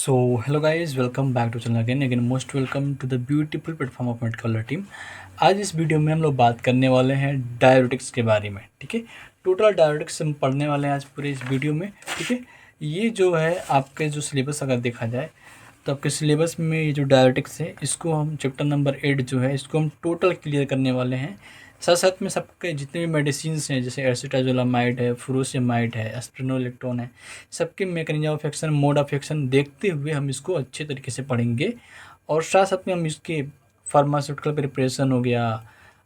So hello guys, welcome back to channel again most welcome to the beautiful platform of made colour team. आज इस video में हम लोग बात करने वाले हैं डायरेटिक्स के बारे में। ठीक है, टोटल डायरेटिक्स हम पढ़ने वाले हैं आज पूरे इस वीडियो में। ठीक है, ये जो है आपके जो सिलेबस अगर देखा जाए तो आपके सिलेबस में ये जो डायरेटिक्स है इसको हम चैप्टर नंबर 8 जो है इसको हम टोटल क्लियर करने वाले हैं। साथ साथ में सबके जितने भी मेडिसिन्स हैं जैसे एसिटाजोलामाइड है, फ्यूरोसेमाइड है, एस्प्रिनोलेक्टोन है, सबके mechanism of action, mode of action देखते हुए हम इसको अच्छे तरीके से पढ़ेंगे। और साथ साथ में हम इसके फार्मास्यूटिकल प्रिपरेशन हो गया,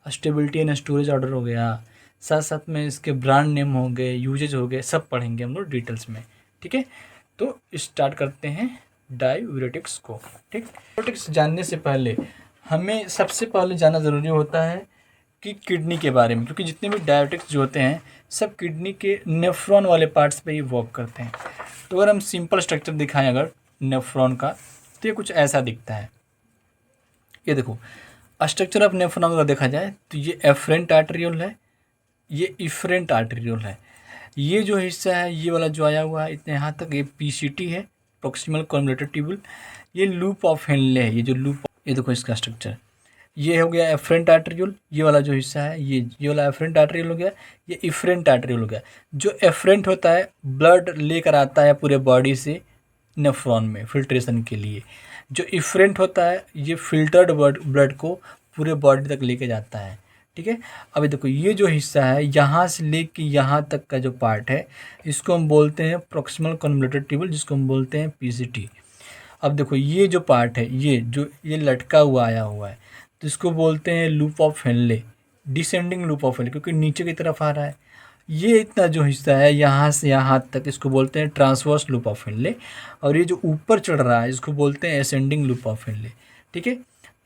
स्टेबिलिटी एंड स्टोरेज ऑर्डर हो गया, साथ साथ में इसके ब्रांड नेम हो गए, यूजेज हो गए, सब पढ़ेंगे हम लोग डिटेल्स में। ठीक है, तो स्टार्ट करते हैं डाययूरेटिक्स को। ठीक, डाययूरेटिक्स जानने से पहले हमें सबसे पहले जानना ज़रूरी होता है कि किडनी के बारे में, क्योंकि जितने भी डायरेटिक्स जो होते हैं सब किडनी के नेफ्रॉन वाले पार्ट्स पे ही वर्क करते हैं। तो अगर हम सिंपल स्ट्रक्चर दिखाएं अगर नेफ्रॉन का, तो ये कुछ ऐसा दिखता है। ये देखो, स्ट्रक्चर ऑफ नेफ्रॉन अगर देखा जाए तो ये एफरेंट आर्टेरियोल है, ये इफरेंट आर्टेरियोल है। ये जो हिस्सा है ये वाला जो आया हुआ है इतने यहाँ तक, ये पीसीटी है, प्रोक्सिमल कन्वोल्यूटेड ट्यूब्यूल। ये लूप ऑफ हेनले है, ये जो लूप, ये देखो इसका स्ट्रक्चर। ये हो गया एफरेंट आर्टेरियोल, ये वाला जो हिस्सा है ये वाला एफरेंट आर्टेरियोल हो गया, ये इफरेंट आर्टेरियोल हो गया। जो एफरेंट होता है ब्लड लेकर आता है पूरे बॉडी से नेफ्रॉन में फिल्ट्रेशन के लिए। जो इफरेंट होता है ये फिल्टर्ड ब्लड को पूरे बॉडी तक लेके जाता है। ठीक है, अभी देखो ये जो हिस्सा है यहाँ से लेके यहाँ तक का जो पार्ट है इसको हम बोलते हैं प्रोक्सिमल कन्वोल्यूटेड ट्यूब्यूल, जिसको हम बोलते हैं पीसीटी। अब देखो ये जो पार्ट है ये लटका हुआ आया हुआ है, तो इसको बोलते हैं loop of Henley, descending loop of Henley, क्योंकि नीचे की तरफ आ रहा है। ये इतना जो हिस्सा है यहाँ से यहाँ तक इसको बोलते हैं ट्रांसवर्स लूप ऑफ हेनले, और ये जो ऊपर चढ़ रहा है इसको बोलते हैं एसेंडिंग लूप ऑफ हेनले। ठीक है,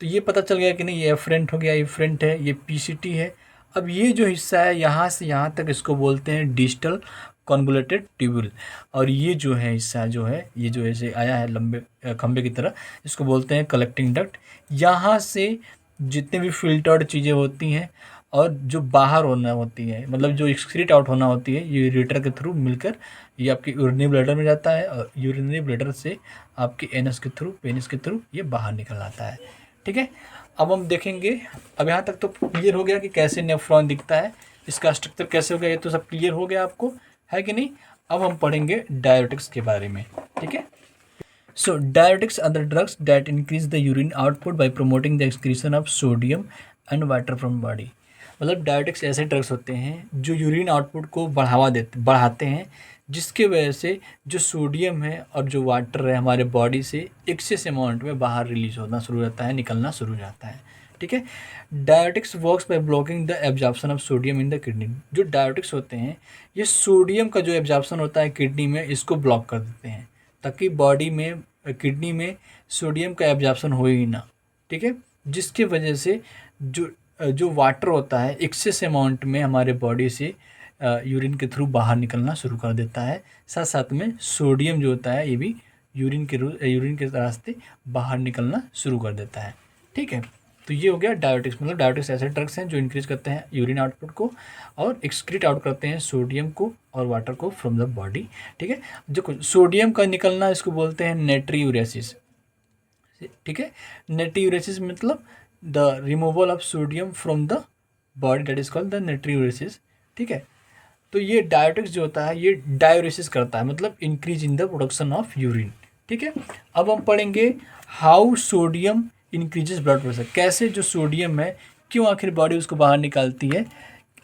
तो ये पता चल गया कि नहीं, ये एफरेंट हो गया, इफरेंट है, ये पीसीटी है। अब ये जो हिस्सा है यहाँ से यहाँ तक इसको बोलते हैं डिस्टल कॉन्वोल्यूटेड ट्यूब्यूल, और ये जो है हिस्सा जो है ये जो ऐसे आया है लंबे खंबे की तरह, इसको बोलते हैं कलेक्टिंग डक्ट। यहाँ से जितने भी फिल्टर्ड चीज़ें होती हैं और जो बाहर होना होती है, मतलब जो एक्सक्रीट आउट होना होती है, ये यूरेटर के थ्रू मिलकर ये आपकी यूरिनरी ब्लैडर में जाता है, और यूरिनरी ब्लैडर से आपके एनस के थ्रू, पेनिस के थ्रू ये बाहर निकल आता है। ठीक है, अब हम देखेंगे, अब यहाँ तक तो क्लियर हो गया कि कैसे नेफ्रॉन दिखता है, इसका स्ट्रक्चर कैसे हो गया, ये तो सब क्लियर हो गया आपको, है कि नहीं। अब हम पढ़ेंगे डायरेटिक्स के बारे में। ठीक है, so diuretics are the drugs that increase the urine output by promoting the excretion of sodium and water from body। मतलब डायरेटिक्स ऐसे ड्रग्स होते हैं जो यूरिन आउटपुट को बढ़ाते हैं, जिसके वजह से जो सोडियम है और जो वाटर है हमारे बॉडी से एक्सेस अमाउंट में बाहर रिलीज होना शुरू हो जाता है, निकलना शुरू हो जाता है। ठीक है, diuretics works by blocking the absorption of sodium in the kidney. जो डायरेटिक्स होते हैं ये सोडियम का जो एब्जॉर्प्शन होता है किडनी में, इसको ब्लॉक कर देते हैं, ताकि बॉडी में, किडनी में सोडियम का एब्जॉर्प्शन हो ही ना। ठीक है, जिसकी वजह से जो वाटर होता है एक्सेस अमाउंट में हमारे बॉडी से यूरिन के थ्रू बाहर निकलना शुरू कर देता है। साथ साथ में सोडियम जो होता है ये भी यूरिन के रास्ते बाहर निकलना शुरू कर देता है। ठीक है, तो ये हो गया डायरेटिक्स। मतलब डायरेटिक्स ऐसे ड्रग्स हैं जो इंक्रीज करते हैं यूरिन आउटपुट को और एक्सक्रीट आउट करते हैं सोडियम को और वाटर को फ्रॉम द बॉडी। ठीक है, जो सोडियम का निकलना इसको बोलते हैं नेट्रीयूरेसिस। ठीक है, नेट्रीयूरेसिस मतलब the removal of sodium from the body, that is called the natriuresis. ठीक है, तो ये डायरेटिक्स जो होता है ये डायूरेसिस करता है, मतलब increase in the production of urine. ठीक है, अब हम पढ़ेंगे how sodium increases blood pressure. कैसे जो सोडियम है, क्यों आखिर बॉडी उसको बाहर निकालती है,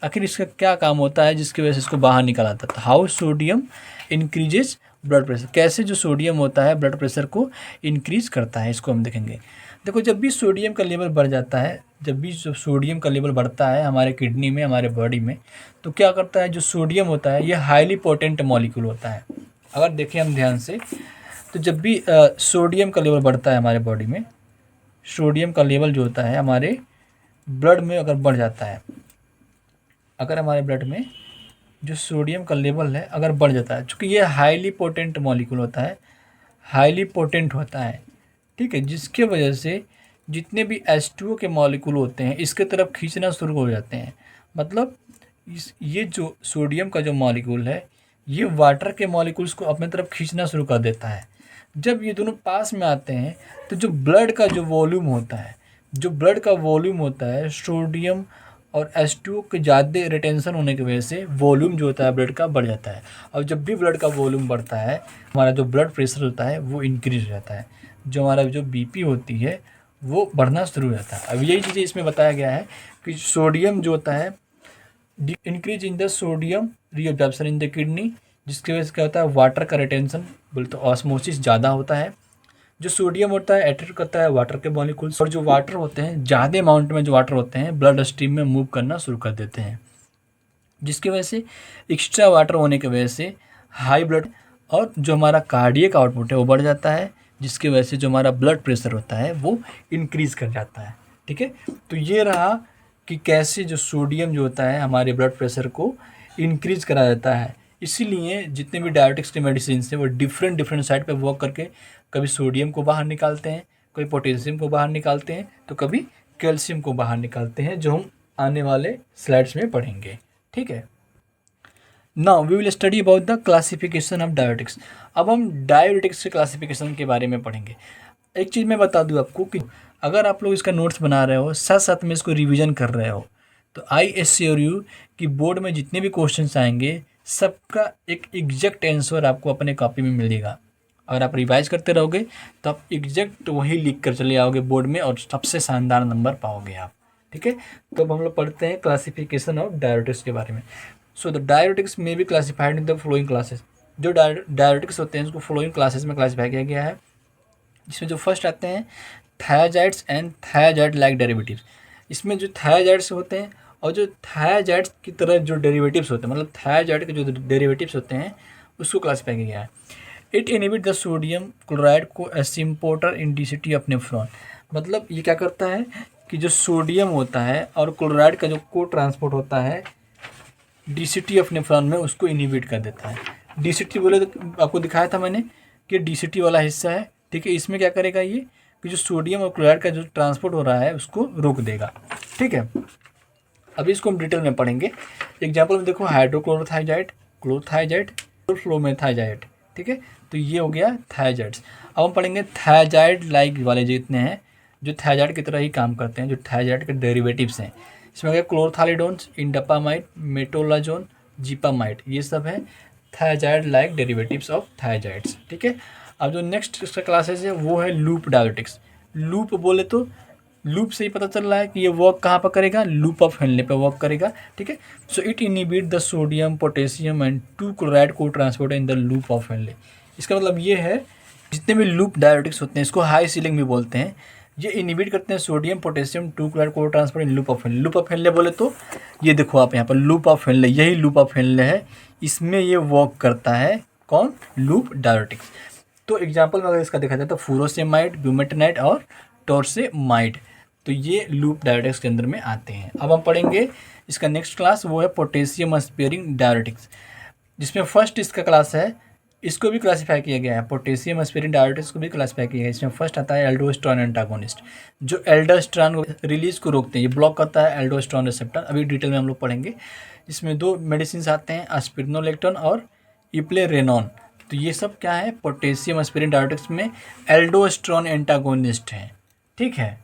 आखिर इसका क्या काम होता है जिसकी वजह से इसको बाहर निकाला था। How sodium increases blood pressure, कैसे जो सोडियम होता है ब्लड प्रेशर को इंक्रीज करता है, इसको हम देखेंगे। देखो, जब भी सोडियम का लेवल बढ़ जाता है, जब भी जो सोडियम का लेवल बढ़ता है हमारे किडनी में, हमारे बॉडी में, तो क्या करता है, जो सोडियम होता है ये हाईली पोटेंट मॉलिक्यूल होता है। अगर देखें हम ध्यान से, तो जब भी सोडियम का लेवल बढ़ता है हमारे बॉडी में, सोडियम का लेवल जो होता है हमारे ब्लड में अगर बढ़ जाता है, अगर हमारे ब्लड में जो सोडियम का लेवल है अगर बढ़ जाता है, चूँकि ये हाईली पोटेंट मॉलिक्यूल होता है, हाईली पोटेंट होता है। ठीक है, जिसके वजह से जितने भी H2O के मॉलिक्यूल होते हैं इसके तरफ खींचना शुरू हो जाते हैं। मतलब ये जो सोडियम का जो मॉलिक्यूल है ये वाटर के मॉलिक्यूल्स को अपने तरफ खींचना शुरू कर देता है, जब ये दोनों पास में आते हैं तो जो ब्लड का जो वॉल्यूम होता है, सोडियम और H2O के ज़्यादा रिटेंशन होने की वजह से वॉल्यूम जो होता है ब्लड का बढ़ जाता है। और जब भी ब्लड का वॉल्यूम बढ़ता है, हमारा जो ब्लड प्रेशर होता है वो इंक्रीज हो जाता है, जो हमारा जो बीपी होती है वो बढ़ना शुरू हो जाता है। अब यही चीज़ें इसमें बताया गया है कि सोडियम जो होता है, increase in the sodium reabsorption in the kidney, जिसकी वजह से क्या होता है, वाटर का रिटेंशन बोलते ऑस्मोसिस ज़्यादा होता है। जो सोडियम होता है अट्रैक्ट करता है वाटर के मॉलिक्यूल्स, और जो वाटर होते हैं ज़्यादा अमाउंट में जो वाटर होते हैं ब्लड स्ट्रीम में मूव करना शुरू कर देते हैं, जिसकी वजह से एक्स्ट्रा वाटर होने की वजह से हाई ब्लड और जो हमारा कार्डियक आउटपुट है वो बढ़ जाता है, जिसकी वजह से जो हमारा ब्लड प्रेशर होता है वो इंक्रीज़ कर जाता है। ठीक है, तो ये रहा कि कैसे जो सोडियम जो होता है हमारे ब्लड प्रेशर को इंक्रीज़ करा देता है। इसीलिए जितने भी डायबिटिक्स के मेडिसिन हैं वो डिफरेंट साइड पे वर्क करके कभी सोडियम को बाहर निकालते हैं, कभी पोटेशियम को बाहर निकालते हैं, तो कभी कैल्शियम को बाहर निकालते हैं, जो हम आने वाले स्लाइड्स में पढ़ेंगे। ठीक है, now we will study about the classification of diabetics. अब हम डायबिटिक्स के क्लासिफिकेशन के बारे में पढ़ेंगे। एक चीज़ मैं बता दूं आपको कि अगर आप लोग इसका नोट्स बना रहे हो, साथ साथ में इसको रिवीजन कर रहे हो, तो आई एश्योर यू कि बोर्ड में जितने भी क्वेश्चंस आएंगे सबका एक एग्जैक्ट आंसर आपको अपने कॉपी में मिलेगा। अगर आप रिवाइज करते रहोगे तो आप एग्जैक्ट वही लिख कर चले आओगे बोर्ड में और सबसे शानदार नंबर पाओगे आप। ठीक है, तो अब हम लोग पढ़ते हैं क्लासिफिकेशन ऑफ डायबिटिक्स के बारे में। सो द डायबिटिक्स में be classified in the flowing classes. जो डायबिटिक्स होते हैं उसको फ्लोइंग क्लासेस में क्लासीफाई किया गया है, जिसमें जो फर्स्ट आते हैं थायाजाइड्स एंड थायाजाइड लाइक डेरिवेटिव्स। इसमें जो थायाजाइड्स होते हैं और जो थायाजाइड्स की तरह जो डेरिवेटिव्स होते हैं, मतलब थायाजाइड के जो डेरिवेटिव्स होते हैं उसको क्लासीफाई किया गया है। It inhibit the sodium chloride को एसिम्पोटर इन डेंसिटी ऑफ नेफ्रॉन। मतलब ये क्या करता है कि जो सोडियम होता है और क्लोराइड का जो को ट्रांसपोर्ट होता है डीसीटी ऑफ नेफ्रॉन में, उसको इनहिबिट कर देता है। डीसीटी बोले तो आपको दिखाया था मैंने कि डीसीटी वाला हिस्सा है। ठीक है, इसमें क्या करेगा ये कि जो सोडियम और क्लोराइड का जो ट्रांसपोर्ट हो रहा है उसको रोक देगा। ठीक है, अभी इसको हम डिटेल में पढ़ेंगे। एग्जाम्पल में देखो हाइड्रोक्लोरोथाइजाइड, क्लोरोथाइजाइड और फ्लोमेथाइजाइड। ठीक है, तो ये हो गया थायाजाइड्स। अब हम पढ़ेंगे थायाजाइड लाइक वाले जितने हैं जो थायाजाइड की तरह ही काम करते हैं, जो थायाजाइड के डेरिवेटिव्स हैं। इसमें हो गया क्लोरोथालिडोन्स, इंडापामाइड, मेटोलाजोन, जीपामाइड, ये सब है थायाजाइड लाइक डेरिवेटिव्स ऑफ थायाजाइड्स। ठीक है, अब जो नेक्स्ट इसका क्लासेस है वो है लूप डायबिटिक्स। लूप बोले तो लूप से ही पता चल रहा है कि ये वर्क कहाँ पर करेगा, लूप ऑफ हेनले पे वर्क करेगा। ठीक है, so it inhibit the sodium potassium and 2 chloride को transport in the loop of Henle. इसका मतलब ये है जितने भी लूप डायबिटिक्स होते हैं इसको हाई सीलिंग भी बोलते हैं, ये इनहिबिट करते हैं सोडियम पोटेशियम 2 क्लोराइड को transport in loop of Henley. Loop of Henley बोले तो ये देखो आप यहाँ पर लूप ऑफ हेनले, यही लूप ऑफ हेनले है, इसमें ये वर्क करता है कौन, लूप डायबिटिक्स। तो एग्जाम्पल में अगर इसका देखा जाए तो फुरोसेमाइड, ब्यूमेटनाइड और टोरसेमाइड, तो ये लूप डायबिटिक्स के अंदर में आते हैं। अब हम पढ़ेंगे इसका नेक्स्ट क्लास, वो है पोटेशियम स्पेयरिंग डायबिटिक्स, जिसमें फर्स्ट इसका क्लास है, इसको भी क्लासीफाई किया गया है, पोटेशियम स्पेयरिंग डायबिटिक्स को भी क्लासीफाई किया गया है। इसमें फर्स्ट आता है एल्डोस्टेरोन एंटागोनिस्ट, जो एल्डोस्टेरोन रिलीज को रोकते हैं, ये ब्लॉक करता है एल्डोस्टेरोन रिसेप्टर। अभी डिटेल में हम लोग पढ़ेंगे। इसमें 2 मेडिसिन आते हैं, एस्पिरिनोलेक्टोन और इप्लेरेनॉन। तो ये सब क्या है, पोटेशियम स्पेयरिंग डायबिटिक्स में एल्डोस्टेरोन एंटागोनिस्ट हैं। ठीक है,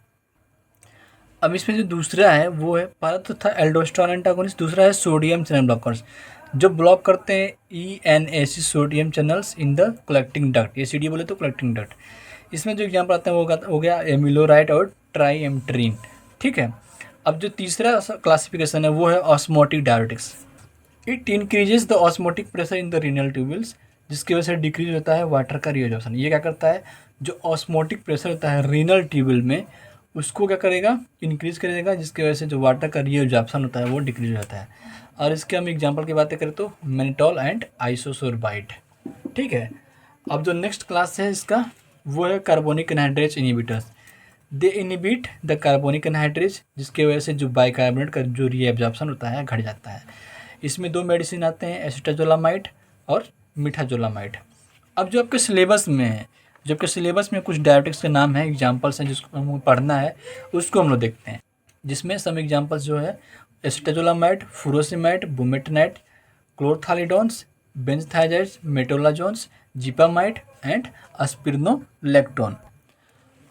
अब इसमें जो दूसरा है वो है, पहला तो था एल्डोस्टेरोन एंटागोनिस्ट, दूसरा है सोडियम चैनल ब्लॉकर्स, जो ब्लॉक करते हैं ENAC sodium channels in the collecting duct. ये CD बोले तो कलेक्टिंग डक्ट। इसमें जो एग्जाम्पल आते हैं वो हो गया एमिलोराइट और ट्राइएम्ट्रीन। ठीक है, अब जो तीसरा क्लासिफिकेशन है वो है osmotic diabetics. It increases the osmotic pressure in the renal tubules, जिसकी वजह से डिक्रीज होता है वाटर का रीअब्जॉर्प्शन। ये क्या करता है, जो ऑस्मोटिक प्रेशर होता है रीनल ट्यूबल में उसको क्या करेगा, इंक्रीज करेगा, जिसकी वजह से जो वाटर का रीअब्जॉर्प्शन होता है वो डिक्रीज हो जाता है। और इसके हम एग्जांपल की बातें करें तो मैनिटॉल एंड आइसोसोरबाइट। ठीक है, अब जो नेक्स्ट क्लास है इसका वो है carbonic anhydrase inhibitors. They inhibit the carbonic anhydrase, जिसकी वजह से जो बाइकार्बोनेट का जो रीअब्जॉर्प्शन होता है घट जाता है। इसमें 2 मेडिसिन आते हैं, एसिटाजोलामाइड और मिठाजोलामाइड। अब जो आपके सिलेबस में है, जो आपके सिलेबस में कुछ डायबिटिक्स के नाम हैं, एग्जाम्पल्स हैं जिसको हमको पढ़ना है, उसको हम लोग देखते हैं। जिसमें सम एग्जाम्पल्स जो है एसिटाजोलामाइड, फुरोसेमाइड, बुमेटनाइड, क्लोरथालिडोन्स, बेंजथाइजाइड्स, मेटोलाजोन्स, जिपामाइड एंड अस्पिरिनोलेक्टोन।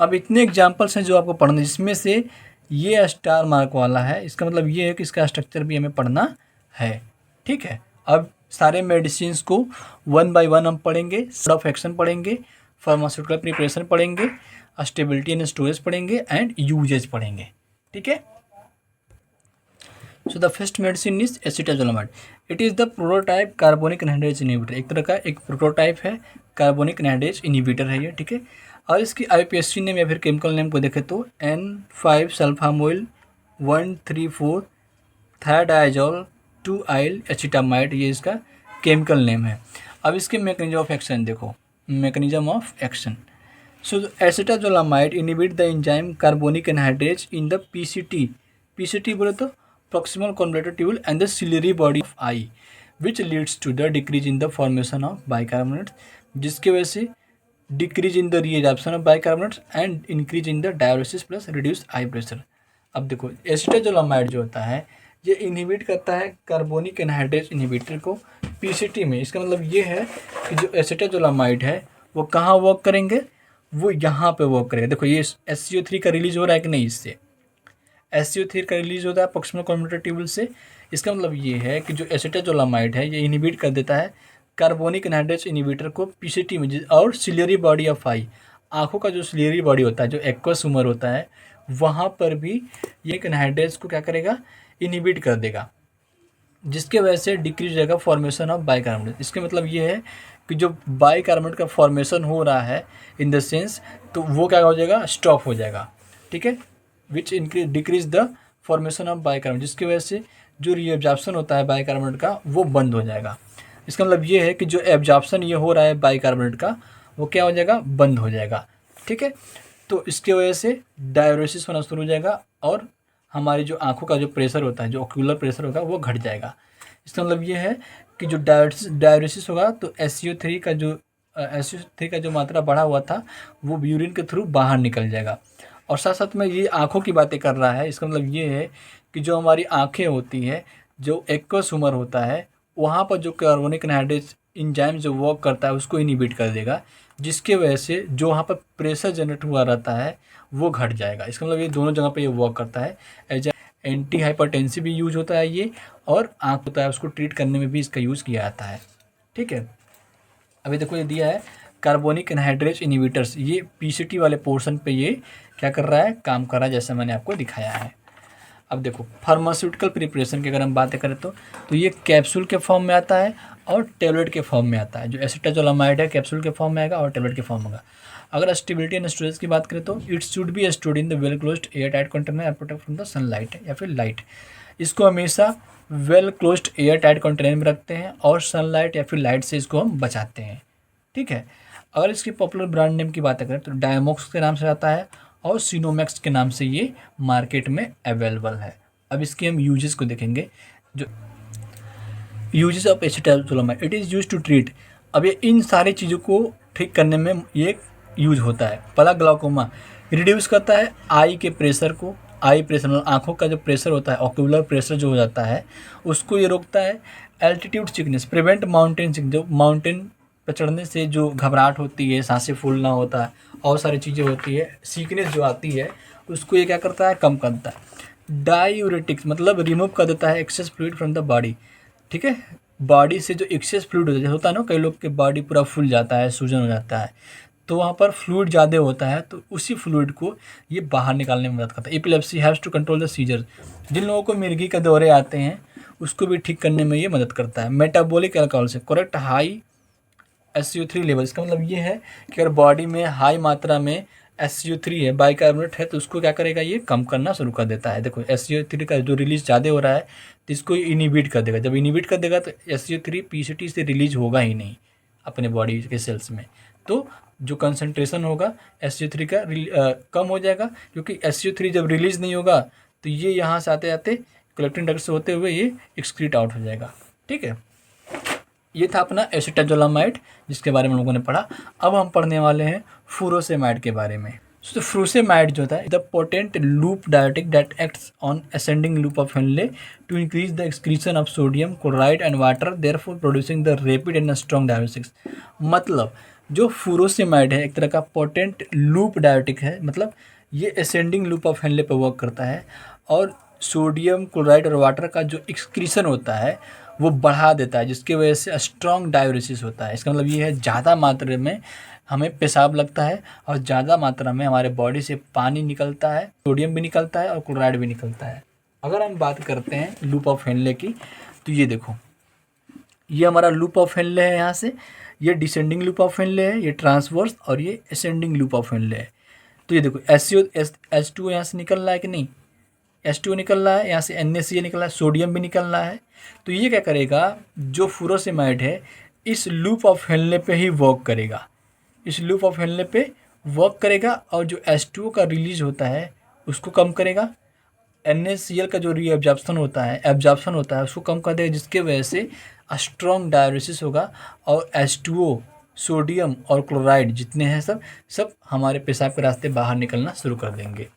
अब इतने एग्जाम्पल्स हैं जो आपको पढ़ना, जिसमें से ये स्टार मार्क वाला है, इसका मतलब ये है कि इसका स्ट्रक्चर भी हमें पढ़ना है। ठीक है, अब सारे मेडिसिन को वन बाय वन हम पढ़ेंगे, मोड ऑफ एक्शन पढ़ेंगे, फार्मास्यूटिकल प्रिपरेशन पढ़ेंगे, स्टेबिलिटी एंड स्टोरेज पढ़ेंगे एंड यूजेज पढ़ेंगे। ठीक है, so the first medicine is acetazolamide. It is the prototype carbonic anhydrase inhibitor. एक तरह का एक प्रोटोटाइप है, कार्बोनिक एनहाइड्रेज इनहिबिटर है ये। ठीक है, और इसकी आईपीएससी नेम या फिर केमिकल नेम को देखें तो N5 सल्फामोइल 134 थायडाइजोल 2 आइल एसिटामाइड, ये इसका केमिकल नेम है। अब इसके मैकेनिज्म ऑफ एक्शन देखो, mechanism of action. So acetazolamide inhibit the enzyme carbonic anhydrase in the PCT. PCT बोले तो proximal convoluted tubule and the ciliary body of eye, which leads to the decrease in the formation of bicarbonates, जिसके वजह से decrease in the reabsorption of bicarbonates and increase in the dialysis plus reduce I pressure. अब देखो acetazolamide जो होता है ये inhibit करता है कार्बोनिक एनहाइड्रेज इनहिबिटर को पीसीटी में। इसका मतलब ये है कि जो एसिटाजोलामाइड है वो कहाँ वर्क करेंगे, वो यहाँ पे वर्क करेंगे। देखो ये SCO3 का रिलीज हो रहा है कि नहीं, इससे SCO3 का रिलीज होता है प्रॉक्सिमल कन्वर्टर ट्यूबुल से। इसका मतलब ये है कि जो एसिटाजोलामाइड है ये इनहिबिट कर देता है कार्बोनिक एनहाइड्रेज इनहिबिटर को पीसीटी में। और सिलियरी बॉडी ऑफ आई, आँखों का जो सिलियरी बॉडी होता है, जो एक्वस ह्यूमर होता है, वहाँ पर भी ये एनहाइड्रेज को क्या करेगा, इनहिबिट कर देगा, जिसके वजह से डिक्रीज हो जाएगा फॉर्मेशन ऑफ बाइकार्बोनेट। इसका मतलब ये है कि जो बाइकार्बोनेट का फॉर्मेशन हो रहा है इन द सेंस, तो वो क्या हो जाएगा, स्टॉप हो जाएगा। ठीक है, which increase decrease the formation of bicarbonate, जिसकी वजह से जो रीएब्जॉर्प्शन होता है बाइकार्बोनेट का वो बंद हो जाएगा। इसका मतलब ये है कि जो एब्जॉर्प्शन ये हो रहा है बाइकार्बोनेट का वो क्या हो जाएगा, बंद हो जाएगा। ठीक है, तो इसके वजह से डायरेसिस होना शुरू हो जाएगा और हमारी जो आँखों का जो प्रेशर होता है, जो ऑक्यूलर प्रेशर होगा वो घट जाएगा। इसका मतलब ये है कि जो डायरेसिस होगा तो SCO3 का जो मात्रा बढ़ा हुआ था वो यूरिन के थ्रू बाहर निकल जाएगा। और साथ साथ में ये आँखों की बातें कर रहा है। इसका मतलब ये है कि जो हमारी आँखें होती हैं, जो एक्वस ह्यूमर होता है, वहाँ पर जो कार्बोनिक एनहाइड्रेज एंजाइम जो वर्क करता है उसको इनहिबिट कर देगा, जिसके वजह से जो वहाँ पर प्रेशर जनरेट हुआ रहता है वो घट जाएगा। इसका मतलब ये दोनों जगह पे ये वर्क करता है। एज एंटी हाइपरटेंसिव भी यूज होता है ये, और आँख होता है उसको ट्रीट करने में भी इसका यूज़ किया जाता है। ठीक है, अभी देखो ये दिया है कार्बोनिक एनहाइड्रेज इनहिबिटर्स, ये पीसीटी वाले पोर्शन पे ये क्या कर रहा है, काम कर रहा है, जैसे मैंने आपको दिखाया है। अब देखो फार्मास्यूटिकल प्रिपरेशन की अगर हम बातें करें तो ये कैप्सूल के फॉर्म में आता है और टेबलेट के फॉर्म में आता है। जो एसिटाजोलामाइड है कैप्सूल के फॉर्म में आएगा और टेबलेट के फॉर्म में आएगा। अगर स्टेबिलिटी एंड स्टोरेज की बात करें तो it should be stored in the well closed air tight container and protect from the sunlight या फिर लाइट। इसको हमेशा well closed air tight container में रखते हैं और सनलाइट या फिर लाइट से इसको हम बचाते हैं। ठीक है, अगर इसकी पॉपुलर ब्रांड नेम की बात करें तो डायमोक्स के नाम से आता है और सिनोमैक्स के नाम से ये मार्केट में अवेलेबल है। अब इसके हम यूजेस को देखेंगे। जो uses of acetazolamide, it is use to treat. अब ये इन सारी चीज़ों को ठीक करने में ये यूज होता है। पहला ग्लाउकोमा, रिड्यूस करता है आई के प्रेशर को, आई प्रेशर मतलब आँखों का जो प्रेशर होता है, ऑक्यूलर प्रेशर जो हो जाता है उसको ये रोकता है। Altitude sickness, prevent mountain sickness, जो माउंटेन पर चढ़ने से जो घबराहट होती है, सांसें फूलना होता है और सारी चीज़ें होती है, सीकनेस जो आती है उसको ये क्या करता है, कम करता है। डायूरेटिक्स मतलब रिमूव कर देता है access fluid from the body. ठीक है, बॉडी से जो एक्सेस फ्लूइड होता है ना, कई लोग के बॉडी पूरा फूल जाता है, सूजन हो जाता है, तो वहाँ पर फ्लूइड ज़्यादा होता है, तो उसी फ्लूइड को ये बाहर निकालने में मदद करता है। Epilepsy haves to control the seizure, जिन लोगों को मिर्गी के दौरे आते हैं उसको भी ठीक करने में ये मदद करता है। मेटाबॉलिक अल्कोहल से करेक्ट हाई SCO3 लेवल, इसका मतलब ये है कि अगर बॉडी में हाई मात्रा में SCO3 है, बाइकार्बोनेट है, तो उसको क्या करेगा, ये कम करना शुरू कर देता है। देखो SCO3 का जो रिलीज ज़्यादा हो रहा है तो इसको इनहिबिट कर देगा। जब इनहिबिट कर देगा तो SCO3 पीसीटी से रिलीज होगा ही नहीं अपने बॉडी के सेल्स में, तो जो कंसंट्रेशन होगा SCO3 का कम हो जाएगा, क्योंकि SCO3 जब रिलीज नहीं होगा तो ये यहाँ से आते आते कलेक्टिंग डक्ट से होते हुए ये एक्सक्रीट आउट हो जाएगा। ठीक है, ये था अपना एसिटाजोलामाइड जिसके बारे में हम लोगों ने पढ़ा। अब हम पढ़ने वाले हैं फुरोसेमाइड के बारे में। So furosemide जो होता है the potent loop diuretic that acts on ascending loop of Henle to increase the excretion of sodium chloride and water therefore producing the rapid and strong diuresis. मतलब जो furosemide है एक तरह का पोटेंट लूप डायोटिक है, मतलब ये ascending loop of Henley पर वर्क करता है और सोडियम क्लोराइड और वाटर का जो एक्सक्रीशन होता है वो बढ़ा देता है, जिसकी वजह से स्ट्रॉन्ग डायूरेसिस होता है। इसका मतलब ये है ज़्यादा मात्रा में हमें पेशाब लगता है और ज़्यादा मात्रा में हमारे बॉडी से पानी निकलता है, सोडियम भी निकलता है और क्लोराइड भी निकलता है। अगर हम बात करते हैं लूप ऑफ हेनले की, तो ये देखो, ये हमारा लूप ऑफ हेनले है। यहाँ से ये डिसेंडिंग लूप ऑफ हेनले है, ये ट्रांसवर्स, और ये असेंडिंग लूप ऑफ हेनले है। तो ये देखो H2O यहाँ से निकल रहा है कि नहीं, H2O निकल रहा है, यहाँ से NaCl निकल रहा है, सोडियम भी निकल रहा है। तो ये क्या करेगा, जो furosemide है इस लूप ऑफ हेनले पे ही वर्क करेगा, इस लूप ऑफ हेनले पे वर्क करेगा और जो H2O का रिलीज होता है उसको कम करेगा। NaCl का जो एब्जॉर्प्शन होता है उसको कम कर देगा, जिसके वजह से स्ट्रॉन्ग डायूरेसिस होगा और H2O, सोडियम और क्लोराइड जितने हैं सब हमारे पेशाब के रास्ते बाहर निकलना शुरू कर देंगे।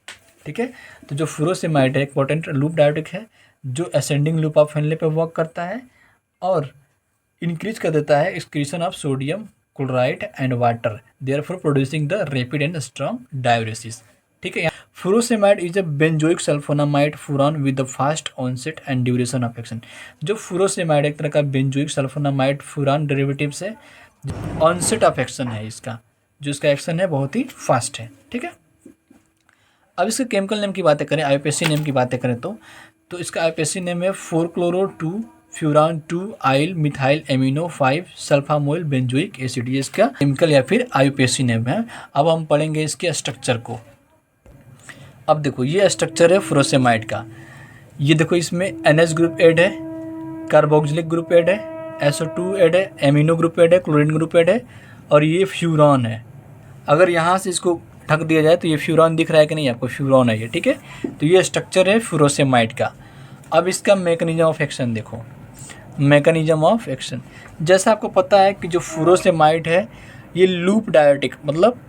ठीक है, तो जो furosemide है एक पोटेंट लूप डायोटिक है जो असेंडिंग लूप ऑफ हेनले पे वर्क करता है और इंक्रीज कर देता है excretion of sodium chloride and water, therefore producing the rapid and strong diuresis. ठीक है, furosemide is a benzoic sulfonamide furan with the fast onset and duration of action. जो furosemide एक तरह का बेंजोइक सल्फोनामाइड फुरान डेरिवेटिव है, onset of action है इसका, जो इसका एक्शन है बहुत ही फास्ट है। ठीक है, अब इसके केमिकल नेम की बातें करें, आईयूपीएसी नेम की बातें करें तो इसका आईयूपीएसी नेम है 4-chloro-2 फ्यूरान 2 आइल methyl amino 5 sulphamoyl benzoic acid, ये इसका केमिकल या फिर आईयूपीएसी नेम है। अब हम पढ़ेंगे इसके स्ट्रक्चर को। अब देखो ये स्ट्रक्चर है furosemide का। ये देखो इसमें NH ग्रुप ऐड है, कार्बोक्सिलिक ग्रुप ऐड है, SO2 ऐड है, एमिनो ग्रुप ऐड है, क्लोरीन ग्रुप ऐड है और ये फ्यूरॉन है। अगर यहाँ से इसको ढक दिया जाए तो ये फ्यूरॉन दिख रहा है कि नहीं आपको, फ्यूरॉन है ये। ठीक है, तो ये स्ट्रक्चर है furosemide का। अब इसका मैकेनिज्म ऑफ एक्शन देखो, मैकेनिज्म ऑफ एक्शन जैसा आपको पता है कि जो furosemide है ये लूप डायोटिक, मतलब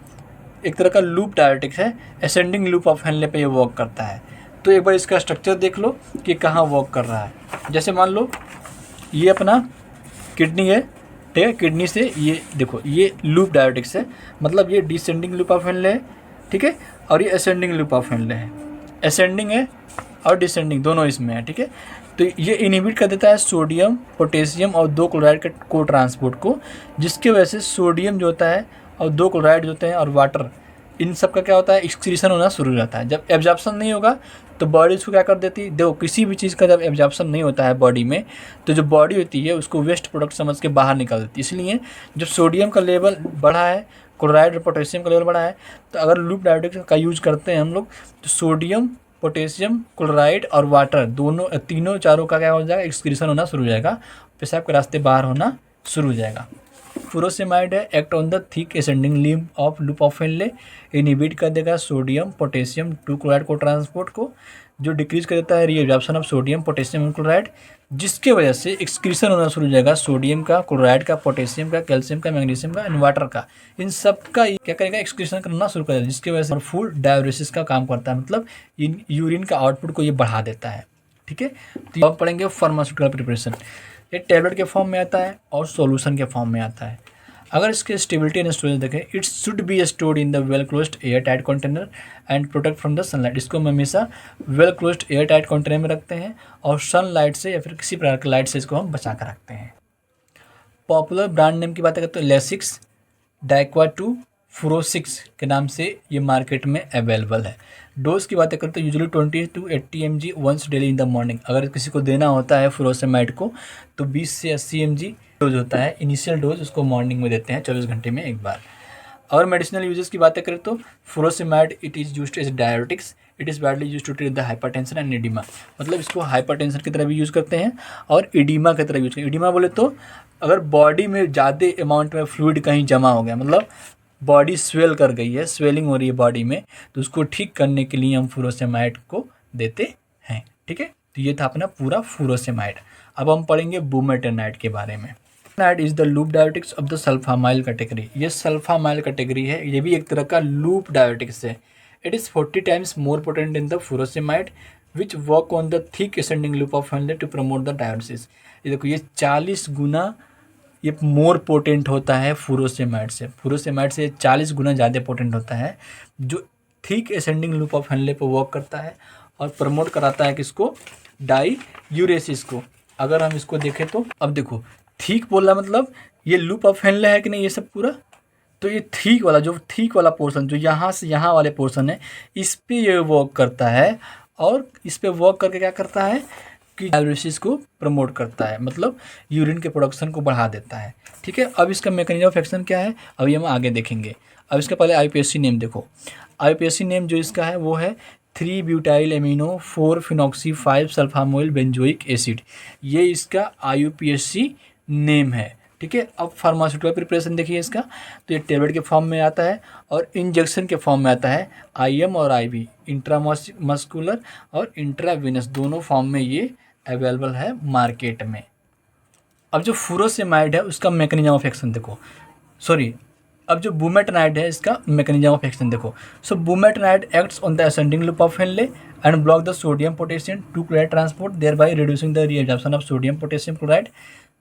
एक तरह का लूप डायोटिक है, असेंडिंग लूप ऑफ हेनले पे ये वर्क करता है। तो एक बार इसका स्ट्रक्चर देख लो कि कहाँ वर्क कर रहा है। जैसे मान लो ये अपना किडनी है, ठीक है, किडनी से ये देखो ये लूप डायोटिक्स है, मतलब ये डिसेंडिंग लूप ऑफ हेनले है। ठीक है, और ये असेंडिंग लूप ऑफ हेनले है, असेंडिंग है और डिसेंडिंग दोनों इसमें है। ठीक है, तो ये इनहिबिट कर देता है सोडियम, पोटेशियम और 2 क्लोराइड के को ट्रांसपोर्ट को, जिसकी वजह से सोडियम जो होता है और 2 क्लोराइड जो होते हैं और वाटर, इन सब का क्या होता है, एक्सक्रीशन होना शुरू हो जाता है। जब एब्जॉर्प्शन नहीं होगा तो बॉडी उसको क्या कर देती है, देखो किसी भी चीज़ का जब एब्जॉर्प्शन नहीं होता है बॉडी में तो जो बॉडी होती है उसको वेस्ट प्रोडक्ट समझ के बाहर निकाल देती है। इसलिए जब सोडियम का लेवल बढ़ा है, क्लोराइड और पोटेशियम का लेवल बढ़ा है, तो अगर लूप डायोटिक का यूज करते हैं हम लोग तो सोडियम, पोटेशियम, क्लोराइड और वाटर दोनों तीनों चारों का क्या हो जाएगा, एक्सक्रीशन होना शुरू हो जाएगा, पेशाब के रास्ते बाहर होना शुरू हो जाएगा। furosemide है act on the thick ascending loop of Henley, inhibit कर देगा सोडियम, पोटेशियम 2 क्लोराइड को ट्रांसपोर्ट को, जो डिक्रीज कर देता है रीएब्जॉर्प्शन ऑफ सोडियम, पोटेशियम और क्लोराइड, जिसके वजह से एक्सक्रीशन होना शुरू हो जाएगा सोडियम का, क्लोराइड का, पोटेशियम का, कैल्शियम का, मैग्नीशियम का एंड वाटर का। इन सब का क्या करेगा, एक्सक्रीशन करना शुरू कर देगा, जिसकी वजह से फुल डायूरेसिस का काम करता है, मतलब इन यूरिन का आउटपुट को ये बढ़ा देता है। ठीक है, तो अब पढ़ेंगे फार्मास्यूटिकल प्रिपरेशन। ये टैबलेट के फॉर्म में आता है और सॉल्यूशन के फॉर्म में आता है। अगर इसके स्टेबिलिटी एंड स्टोरेज देखें, it should be stored in the well closed air tight container and protect from the sunlight. इसको हम हमेशा well closed air tight container में रखते हैं और सनलाइट से या फिर किसी प्रकार की लाइट से इसको हम बचा कर रखते हैं। पॉपुलर ब्रांड नेम की बात करते हैं तो लेसिक्स, डाइक्वा-2, फ्यूरोसिक्स के नाम से ये मार्केट में अवेलेबल है। डोज की बातें करते हैं usually 20 to 80 mg once daily in the morning. अगर किसी को देना होता है furosemide को तो 20 से 80 mg डोज होता है, इनिशियल डोज उसको मॉर्निंग में देते हैं 24 घंटे में एक बार। और मेडिसिनल यूजेस की बातें करें तो furosemide it is used as diuretics, it is widely used to treat the hypertension and oedema. मतलब इसको हाइपरटेंशन की तरह भी यूज़ करते हैं और एडिमा की तरह यूज करते हैं। एडिमा बोले तो अगर बॉडी में ज़्यादा अमाउंट में फ्लूइड कहीं जमा हो गया, मतलब बॉडी स्वेल कर गई है, स्वेलिंग हो रही है बॉडी में, तो उसको ठीक करने के लिए हम furosemide को देते हैं। ठीक है, तो ये था अपना पूरा furosemide। अब हम पढ़ेंगे बुमेटेनाइड के बारे में। Bumetanide is the loop diuretics of the sulphamyl category. ये सल्फामाइल कैटेगरी है, ये भी एक तरह का लूप डायोटिक्स है। It is 40 times more potent in the furosemide which work on the thick ascending loop of Henle to promote the diuresis. ये देखो ये 40 गुना ये मोर पोटेंट होता है फुरोसेमाइड से। फुरोसेमाइड से 40 गुना ज़्यादा पोटेंट होता है, जो thick ascending loop of Henley पर वर्क करता है और प्रमोट कराता है किसको, डाईयूरेसिस को। अगर हम इसको देखें तो अब देखो थिक बोला मतलब ये लूप ऑफ हेनले है कि नहीं, ये सब पूरा, तो ये थिक वाला जो थिक वाला पोर्शन जो यहाँ से यहाँ वाले पोर्शन है, इस पे ये वर्क करता है और इस पे वर्क करके क्या करता है कि डायलिसिस को प्रमोट करता है, मतलब यूरिन के प्रोडक्शन को बढ़ा देता है। ठीक है, अब इसका मैकेनिज्म ऑफ एक्शन क्या है अभी हम आगे देखेंगे। अब इसका पहले आईपीएससी नेम देखो। आईपीएससी नेम जो इसका है वो है 3-ब्यूटाइल एमिनो 4-फिनॉक्सी 5-सल्फामोइल बेंजोइक एसिड, ये इसका आईयूपीएससी नेम है। ठीक है, अब फार्मास्यूटिकल प्रिपरेशन देखिए इसका, तो ये टेबलेट के फॉर्म में आता है और इंजेक्शन के फॉर्म में आता है, आईएम और आईवी, इंट्रामस्कुलर और इंट्रावेनस दोनों फॉर्म में ये अवेलेबल है मार्केट में। अब जो फुरोसेमाइड है उसका मैकेनिज्म ऑफ एक्शन देखो, सॉरी अब जो बुमेटनाइड है इसका मैकेनिज्म ऑफ एक्शन देखो। So bumetanide acts on the ascending loop of Henle and block the sodium potassium two chloride transport, thereby reducing the reabsorption of sodium potassium chloride,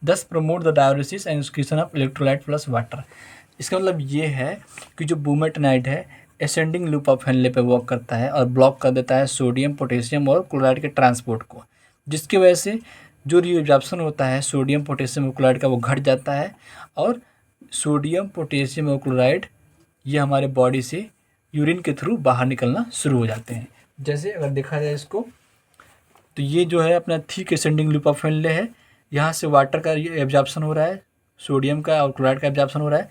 thus promote the diuresis and excretion of electrolyte plus water. इसका मतलब ये है कि जो bumetanide है ascending loop of Henle पे work करता है और ब्लॉक कर देता है सोडियम पोटेशियम और क्लोराइड के ट्रांसपोर्ट को, जिसकी वजह से जो रीअब्जॉर्प्शन होता है सोडियम पोटेशियम और क्लोराइड का वो घट जाता है और सोडियम पोटेशियम और क्लोराइड ये हमारे बॉडी से यूरिन के थ्रू बाहर निकलना शुरू हो जाते हैं। जैसे अगर देखा जाए इसको तो ये जो है अपना thick ascending loop of Henley है, यहाँ से वाटर का एब्जॉर्प्शन हो रहा है, सोडियम का और क्लोराइड का एब्जॉर्प्शन हो रहा है,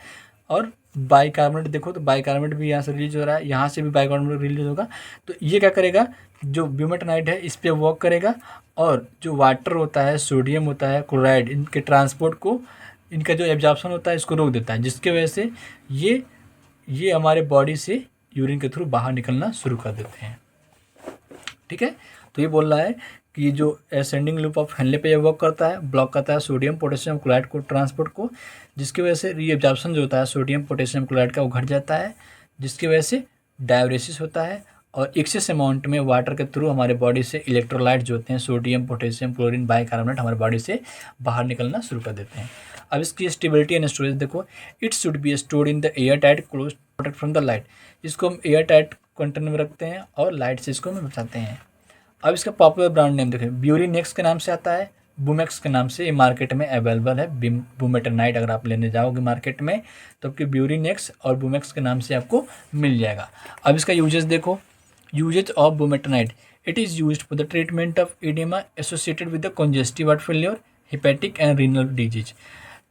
और बाइकार्बोनेट देखो तो बाइकार्बोनेट भी यहाँ से रिलीज हो रहा है, यहाँ से भी बाइकार्बोनेट रिलीज होगा। तो ये क्या करेगा, जो ब्यूमेटनाइड है इस पर वर्क करेगा और जो वाटर होता है, सोडियम होता है, क्लोराइड, इनके ट्रांसपोर्ट को, इनका जो एब्जॉर्प्शन होता है इसको रोक देता है, जिसके वजह से ये हमारे बॉडी से यूरिन के थ्रू बाहर निकलना शुरू कर देते हैं। ठीक है, तो ये बोल रहा है कि जो असेंडिंग लूप ऑफ हेनले पे वर्क करता है, ब्लॉक करता है सोडियम पोटेशियम क्लोराइड को ट्रांसपोर्ट को, जिसकी वजह से रीअब्जॉर्प्शन जो होता है सोडियम पोटेशियम क्लोराइड का वो घट जाता है, जिसकी वजह से डायोरेसिस होता है और एक्सेस अमाउंट में वाटर के थ्रू हमारे बॉडी से इलेक्ट्रोलाइट जो होते हैं सोडियम पोटेशियम क्लोरीन बाइकार्बोनेट हमारे बॉडी से बाहर निकलना शुरू कर देते हैं। अब इसकी स्टेबिलिटी एंड स्टोरेज देखो, it should be stored in the air tight close protect from the light. इसको हम एयर टाइट कंटेनर में रखते हैं और लाइट से इसको हम बचाते हैं। अब इसका पॉपुलर ब्रांड नेम देखें, ब्यूरीनेक्स के नाम से आता है, बुमेक्स के नाम से ये मार्केट में अवेलेबल है। बुमेटनाइड अगर आप लेने जाओगे मार्केट में तो आपके ब्यूरीनेक्स और बुमेक्स के नाम से आपको मिल जाएगा। अब इसका यूजेस देखो, uses of bumetanide, it is used for the treatment of oedema associated with the congestive heart failure, hepatic and renal disease.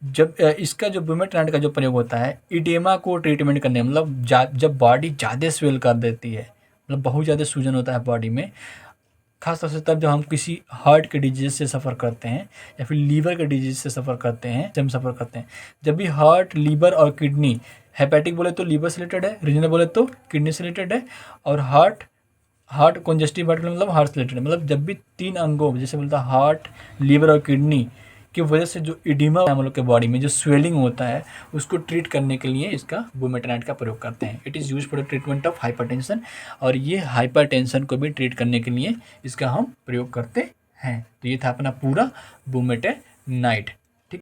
जब इसका जो बुमेटनाइड का जो प्रयोग होता है एडिमा को ट्रीटमेंट करने, मतलब जब बॉडी ज़्यादा स्वेल कर देती है, मतलब बहुत ज़्यादा सूजन होता है बॉडी में, खास तौर से तब जब हम किसी हार्ट के डिजीज से सफ़र करते हैं या फिर लीवर के डिजीज से सफ़र करते हैं, जब हम सफ़र करते हैं, जब भी हार्ट, लीवर और किडनी, हेपेटिक बोले तो लीवर से रिलेटेड है, रीजनल बोले तो किडनी से रिलेटेड है, और हार्ट कंजेस्टिव हार्ट मतलब हार्ट से रिलेटेड, मतलब जब भी तीन अंगों जैसे बोलता है हार्ट, लीवर और किडनी की वजह से जो इडिमा हम लोग के बॉडी में जो स्वेलिंग होता है उसको ट्रीट करने के लिए इसका बुमेटनाइड का प्रयोग करते हैं। It is use for the treatment of hypertension, और ये हाइपरटेंशन को भी ट्रीट करने के लिए इसका हम प्रयोग करते हैं। तो ये था अपना पूरा बुमेटनाइड।